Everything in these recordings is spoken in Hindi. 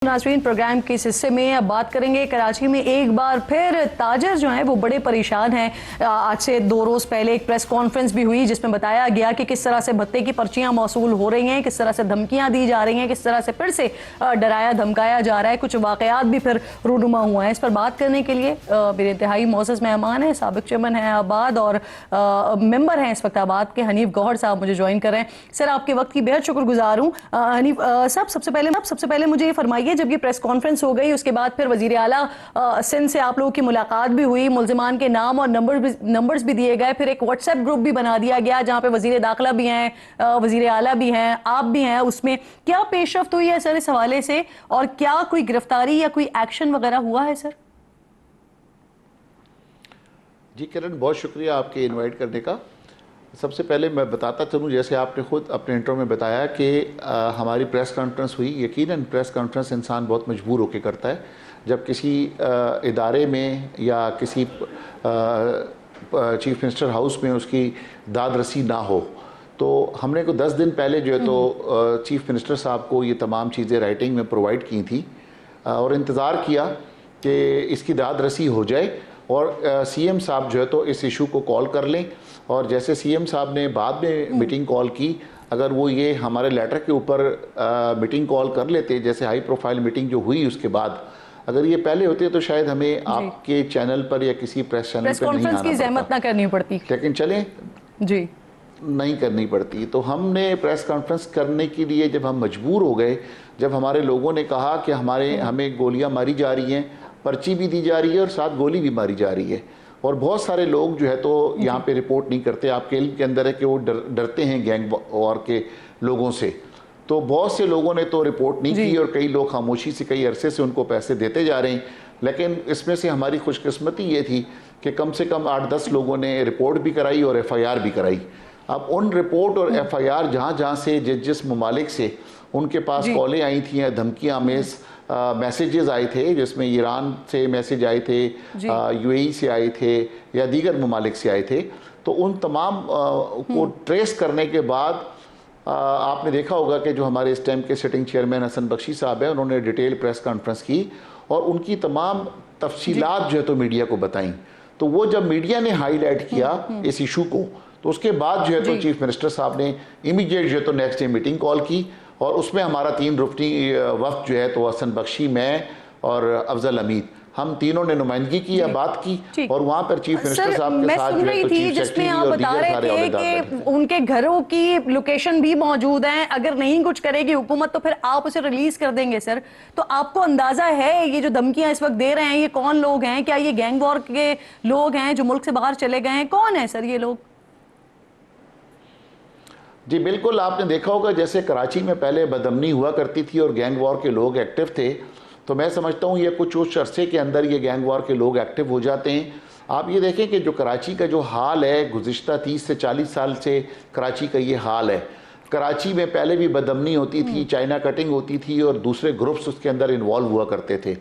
नाज़रीन, प्रोग्राम के इस हिस्से में अब बात करेंगे कराची में एक बार फिर ताजर जो हैं वो बड़े परेशान हैं। आज से 2 रोज़ पहले एक प्रेस कॉन्फ्रेंस भी हुई जिसमें बताया गया कि किस तरह से भत्ते की पर्चियां मौसूल हो रही हैं, किस तरह से धमकियां दी जा रही हैं, किस तरह से फिर से डराया धमकाया जा रहा है। कुछ वाकयात भी फिर रूनुमा हुआ है। इस पर बात करने के लिए मेरे इंतहाई मोअज़्ज़ज़ मेहमान हैं, साबिक चेयरमैन हैं आबाद और मेंबर हैं इस वक्त आबाद के, हनीफ गौहर साहब मुझे ज्वाइन कर रहे हैं। सर, आपके वक्त की बेहद शुक्रगुजार हूँ। हनीफ साहब, सबसे पहले मुझे ये फरमाइए, जब ये प्रेस कॉन्फ्रेंस हो गई उसके बाद फिर वजीर आला सिंध से आप लोगों की मुलाकात भी हुई, मुल्जिमान के नाम और नंबर्स भी दिए गए, फिर एक व्हाट्सएप ग्रुप भी बना दिया गया जहां पे वजीर दाखिला भी हैं, वजीर आला भी हैं, आप भी हैं। उसमें क्या पेशरफ्त हुई है सर इस हवाले से, और क्या कोई गिरफ्तारी या कोई एक्शन वगैरह हुआ है सर? जी किरण, बहुत शुक्रिया आपके इनवाइट करने का। सबसे पहले मैं बताता चलूँ, जैसे आपने खुद अपने इंट्रो में बताया कि हमारी प्रेस कॉन्फ्रेंस हुई। यकीनन प्रेस कॉन्फ्रेंस इंसान बहुत मजबूर होकर करता है जब किसी इदारे में या किसी चीफ मिनिस्टर हाउस में उसकी दाद रसी ना हो। तो हमने को 10 दिन पहले जो है तो चीफ मिनिस्टर साहब को ये तमाम चीज़ें राइटिंग में प्रोवाइड की थी और इंतज़ार किया कि इसकी दाद रसी हो जाए और सीएम साहब जो है तो इस इशू को कॉल कर लें। और जैसे सीएम साहब ने बाद में मीटिंग कॉल की, अगर वो ये हमारे लेटर के ऊपर मीटिंग कॉल कर लेते, जैसे हाई प्रोफाइल मीटिंग जो हुई उसके बाद, अगर ये पहले होते तो शायद हमें आपके चैनल पर या किसी प्रेस चैनल पर नहीं आना, ज़हमत ना करनी पड़ती, लेकिन चलें जी नहीं करनी पड़ती। तो हमने प्रेस कॉन्फ्रेंस करने के लिए जब हम मजबूर हो गए, जब हमारे लोगों ने कहा कि हमें गोलियां मारी जा रही हैं, पर्ची भी दी जा रही है और साथ गोली भी मारी जा रही है, और बहुत सारे लोग जो है तो यहाँ पे रिपोर्ट नहीं करते। आपके इल्म के अंदर है कि वो डरते हैं गैंग वॉर के लोगों से। तो बहुत से लोगों ने तो रिपोर्ट नहीं की और कई लोग खामोशी से कई अरसे से उनको पैसे देते जा रहे हैं। लेकिन इसमें से हमारी खुशकिस्मती ये थी कि कम से कम 8-10 लोगों ने रिपोर्ट भी कराई और FIR भी कराई। अब उन रिपोर्ट और FIR जहाँ से जिस ममालिक से उनके पास कॉलें आई थी, धमकियाँ में मैसेजेस आए थे, जिसमें ईरान से मैसेज आए थे, UAE से आए थे या दीगर ममालिक से आए थे, तो उन तमाम को ट्रेस करने के बाद आपने देखा होगा कि जो हमारे इस टाइम के सिटिंग चेयरमैन हसन बख्शी साहब हैं, उन्होंने डिटेल प्रेस कॉन्फ्रेंस की और उनकी तमाम तफसीलात जो है तो मीडिया को बताई। तो वो जब मीडिया ने हाईलाइट किया इस इशू को, तो उसके बाद जो है तो चीफ मिनिस्टर साहब ने इमीडिएट जो है तो नेक्स्ट डे मीटिंग कॉल की और उसमें हमारा 3 रुकनी वफ्द जो है तो हसन बख्शी, मैं और अफजल हमीद, हम तीनों ने नुमाइंदगी की या बात की और वहाँ पर चीफ मिनिस्टर साहब के साथ जो है तो चीफ सेक्रेटरी और दीगर सारे अहदेदार बैठे थे। उनके घरों की लोकेशन भी मौजूद है। अगर नहीं कुछ करेगी हुकूमत तो फिर आप उसे रिलीज कर देंगे सर। तो आपको अंदाजा है ये जो धमकियां इस वक्त दे रहे हैं ये कौन लोग हैं? क्या ये गैंग वॉर के लोग हैं जो मुल्क से बाहर चले गए हैं? कौन है सर ये लोग? जी बिल्कुल, आपने देखा होगा जैसे कराची में पहले बदअमनी हुआ करती थी और गैंग वॉर के लोग एक्टिव थे, तो मैं समझता हूँ ये कुछ उस अरसे के अंदर ये गैंग वॉर के लोग एक्टिव हो जाते हैं। आप ये देखें कि जो कराची का जो हाल है, गुज़िश्ता 30 से 40 साल से कराची का ये हाल है। कराची में पहले भी बदअमनी होती थी, चाइना कटिंग होती थी और दूसरे ग्रुप्स उसके अंदर इन्वॉल्व हुआ करते थे।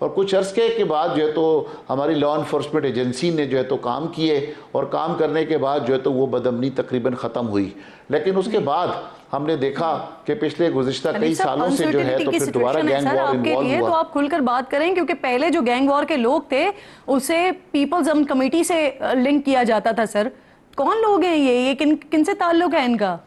और कुछ अर्से के बाद जो है तो हमारी लॉ इन्फोर्समेंट एजेंसी ने जो है तो काम किए और काम करने के बाद जो है तो वो बदअमनी तकरीबन ख़त्म हुई। लेकिन उसके बाद हमने देखा कि पिछले गुज़िश्ता कई सालों से जो है तो फिर दोबारा गैंग वॉर इन्वॉल्व हुआ। तो आप खुलकर बात करें, क्योंकि पहले जो गैंग वॉर के लोग थे उसे पीपल्स अमन कमेटी से लिंक किया जाता था सर। कौन लोग हैं ये किनसे ताल्लुक है इनका?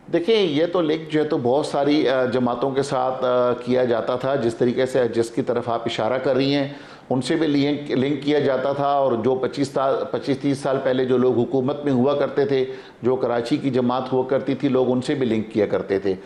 देखिए, ये तो लिंक जो है तो बहुत सारी जमातों के साथ किया जाता था। जिस तरीके से जिसकी तरफ आप इशारा कर रही हैं उनसे भी लिंक किया जाता था। और जो 25-30 साल पहले जो लोग हुकूमत में हुआ करते थे, जो कराची की जमात हुआ करती थी, लोग उनसे भी लिंक किया करते थे।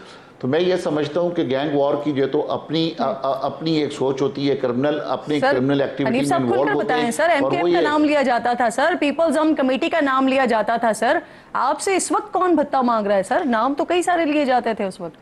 तो मैं ये समझता हूँ कि गैंग वॉर की जो तो अपनी एक सोच होती है, क्रिमिनल एक्टिविटी में इन्वॉल्व होते हैं। सर MKM का नाम लिया जाता था सर, पीपल्स अमन कमेटी का नाम लिया जाता था सर। आपसे इस वक्त कौन भत्ता मांग रहा है सर? नाम तो कई सारे लिए जाते थे उस वक्त।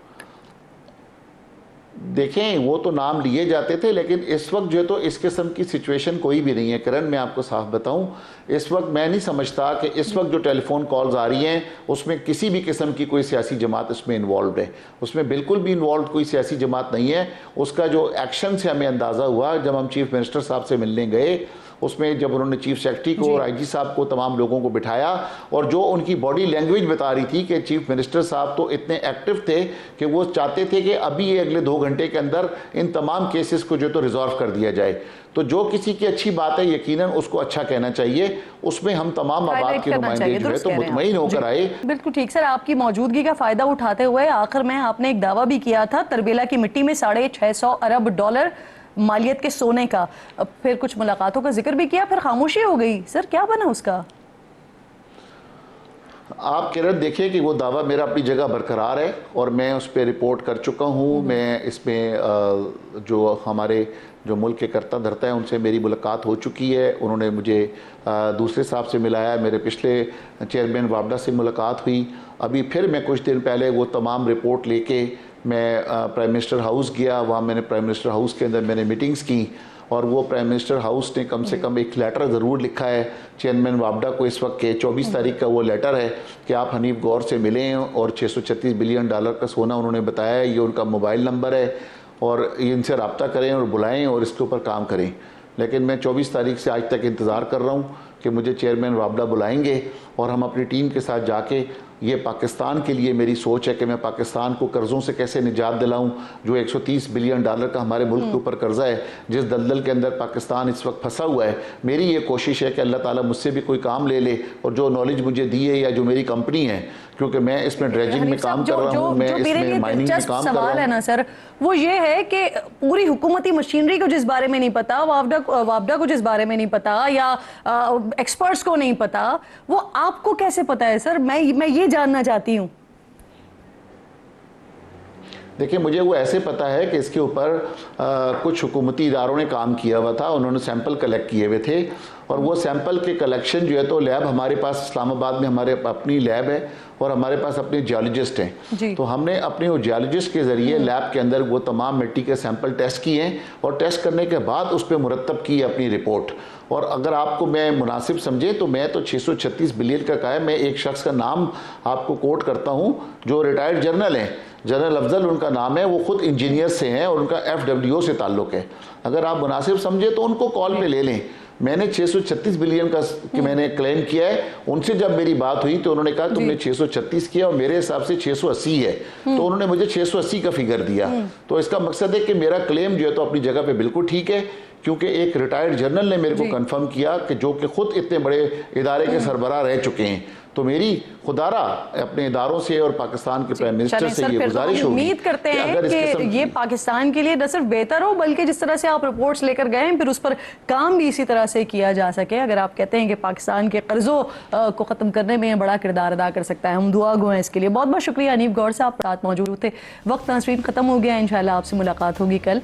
देखें, वो तो नाम लिए जाते थे, लेकिन इस वक्त जो है तो इस किस्म की सिचुएशन कोई भी नहीं है। करण, मैं आपको साफ बताऊं, इस वक्त मैं नहीं समझता कि इस वक्त जो टेलीफोन कॉल्स आ रही हैं उसमें किसी भी किस्म की कोई सियासी जमात इसमें इन्वॉल्व है। उसमें बिल्कुल भी इन्वॉल्व कोई सियासी जमात नहीं है। उसका जो एक्शन से हमें अंदाज़ा हुआ जब हम चीफ मिनिस्टर साहब से मिलने गए, उसमें जब उन्होंने चीफ सेक्रेटरी को और आईजी साहब को, तमाम लोगों को बिठाया, और जो उनकी बॉडी लैंग्वेज बता रही थी कि चीफ मिनिस्टर साहब तो इतने एक्टिव थे कि वो चाहते थे कि अभी ये अगले 2 घंटे के अंदर इन तमाम केसेस को जो तो रिजॉल्व कर दिया जाए। तो जो किसी की अच्छी बात है यकीनन उसको अच्छा कहना चाहिए, उसमें हम तमाम आबाद के नुमाइंदे जो है तो मुतमईन होकर आए। बिल्कुल ठीक सर, आपकी मौजूदगी का फायदा उठाते हुए आखिर में आपने एक दावा भी किया था तरबेला की मिट्टी में $650 अरब मालियत के सोने का, फिर कुछ मुलाकातों का जिक्र भी किया, फिर खामोशी हो गई। सर क्या बना उसका? आप किरण देखिए कि वो दावा मेरा अपनी जगह बरकरार है और मैं उस पर रिपोर्ट कर चुका हूँ। मैं इसमें जो हमारे जो मुल्क के कर्ता धर्ता हैं उनसे मेरी मुलाकात हो चुकी है। उन्होंने मुझे दूसरे साहब से मिलाया, मेरे पिछले चेयरमैन वापडा से मुलाकात हुई। अभी फिर मैं कुछ दिन पहले वो तमाम रिपोर्ट लेके मैं प्राइम मिनिस्टर हाउस गया। वहाँ मैंने प्राइम मिनिस्टर हाउस के अंदर मैंने मीटिंग्स की और वो प्राइम मिनिस्टर हाउस ने कम से कम एक लेटर ज़रूर लिखा है चेयरमैन वापडा को इस वक्त के 24 तारीख का वो लेटर है कि आप हनीफ गौर से मिलें, और $636 बिलियन का सोना उन्होंने बताया है, ये उनका मोबाइल नंबर है और इनसे रब्ता करें और बुलाएं और इसके ऊपर काम करें। लेकिन मैं 24 तारीख से आज तक इंतज़ार कर रहा हूँ कि मुझे चेयरमैन वापडा बुलाएंगे और हम अपनी टीम के साथ जाके, ये पाकिस्तान के लिए मेरी सोच है कि मैं पाकिस्तान को कर्ज़ों से कैसे निजात दिलाऊं। जो $130 बिलियन का हमारे मुल्क के ऊपर कर्जा है, जिस दलदल के अंदर पाकिस्तान इस वक्त फंसा हुआ है, मेरी ये कोशिश है कि अल्लाह ताला मुझसे भी कोई काम ले ले और जो नॉलेज मुझे दी है या जो मेरी कंपनी है, क्योंकि मैं इसमें ड्रेजिंग में काम कर रहा हूँ, मैं इसमें माइनिंग में काम कर रहा हूँ। है ना सर, वो ये है कि पूरी हुकूमती मशीनरी को जिस बारे में नहीं पता, वापडा को जिस बारे में नहीं पता, या एक्सपर्ट्स को नहीं पता, वो आपको कैसे पता है सर? मैं ये जानना चाहती हूँ। देखिए, मुझे वो ऐसे पता है कि इसके ऊपर कुछ हुकूमती इदारों ने काम किया हुआ था, उन्होंने सैंपल कलेक्ट किए हुए थे और वो सैंपल के कलेक्शन जो है तो लैब हमारे पास इस्लामाबाद में हमारे अपनी लैब है और हमारे पास अपने जियोलॉजिस्ट हैं। तो हमने अपने जियोलॉजिस्ट के ज़रिए लैब के अंदर वो तमाम मिट्टी के सैंपल टेस्ट किए हैं और टेस्ट करने के बाद उस पर मुरतब की अपनी रिपोर्ट। और अगर आपको मैं मुनासिब समझे तो मैं तो 636 बिलियन का कहा है। मैं एक शख्स का नाम आपको कोट करता हूँ जो रिटायर्ड जनरल हैं, जनरल अफजल उनका नाम है, वो खुद इंजीनियर से हैं और उनका FWO से ताल्लुक़ है। अगर आप मुनासिब समझे तो उनको कॉल पे ले लें। मैंने 636 बिलियन का कि मैंने क्लेम किया है। उनसे जब मेरी बात हुई तो उन्होंने कहा तुमने 636 किया और मेरे हिसाब से 680 है, तो उन्होंने मुझे 680 का फिगर दिया। तो इसका मकसद है कि मेरा क्लेम जो है तो अपनी जगह पे बिल्कुल ठीक है, क्योंकि एक रिटायर्ड जनरल ने मेरे को कंफर्म किया कि जो कि खुद इतने बड़े इदारे के सरबराह रह चुके हैं। तो मेरी खुदारा अपने इदारों से और पाकिस्तान के प्राइम मिनिस्टर से ये गुजारिश होगी, उम्मीद करते हैं कि ये पाकिस्तान के लिए न सिर्फ बेहतर हो बल्कि जिस तरह से आप रिपोर्ट्स लेकर गए हैं फिर उस पर काम भी इसी तरह से किया जा सके। अगर आप कहते हैं कि पाकिस्तान के कर्जों को ख़त्म करने में बड़ा किरदार अदा कर सकता है, हम दुआ गो हैं इसके लिए। बहुत बहुत शुक्रिया हनीफ गौर साहब साथ मौजूद थे। वक्त नाज़रीन ख़त्म हो गया, इंशाल्लाह आपसे मुलाकात होगी कल।